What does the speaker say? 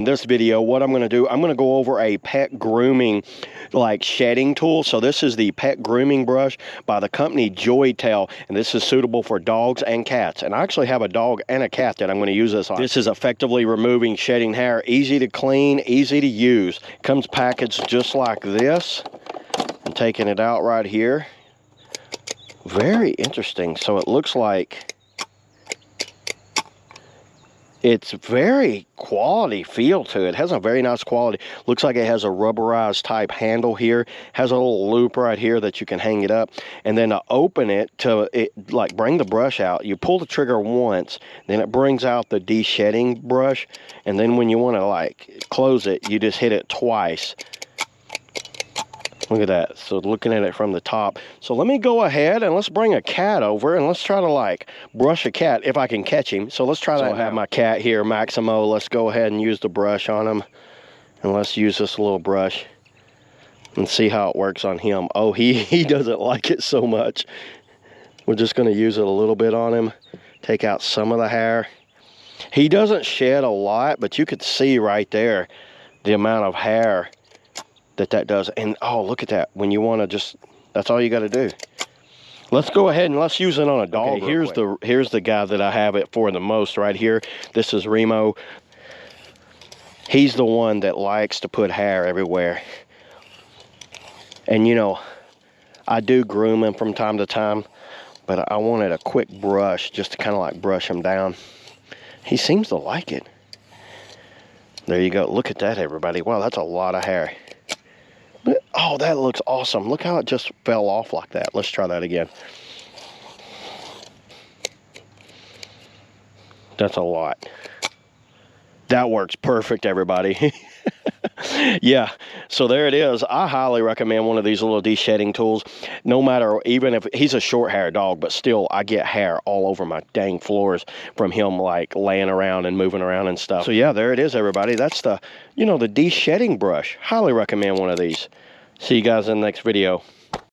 In this video, what I'm going to do, I'm going to go over a pet grooming like shedding tool. So this is the pet grooming brush by the company Joytale, and this is suitable for dogs and cats. And I actually have a dog and a cat that I'm going to use this on. This is effectively removing shedding hair, easy to clean, easy to use. Comes packaged just like this. I'm taking it out right here. Very interesting. So it looks like it's very quality feel to it. It has a very nice quality. Looks like it has a rubberized type handle here. Has a little loop right here that you can hang it up. And then to open it, like bring the brush out, you pull the trigger once, then it brings out the deshedding brush. And then when you want to like close it, you just hit it twice. Look at that. So looking at it from the top. So let me go ahead and let's bring a cat over and let's try to like brush a cat if I can catch him. So let's try that. I have my cat here, Maximo. Let's go ahead and use the brush on him. And let's use this little brush and see how it works on him. Oh, he doesn't like it so much. We're just going to use it a little bit on him. Take out some of the hair. He doesn't shed a lot, but you could see right there the amount of hair that does. And oh, look at that. When you want to just, that's all you got to do. Let's go ahead and let's use it on a dog. Okay, here's the guy that I have it for the most right here. This is Remo. He's the one that likes to put hair everywhere. And you know, I do groom him from time to time, but I wanted a quick brush just to kind of like brush him down. He seems to like it. There you go. Look at that, everybody. Wow, that's a lot of hair. Oh, that looks awesome. Look how it just fell off like that. Let's try that again. That's a lot. That works perfect, everybody. Yeah, so there it is. I highly recommend one of these little deshedding tools. No matter, even if he's a short hair dog, but still I get hair all over my dang floors from him like laying around and moving around and stuff. So yeah, there it is, everybody. That's the, you know, the deshedding brush. Highly recommend one of these. See you guys in the next video.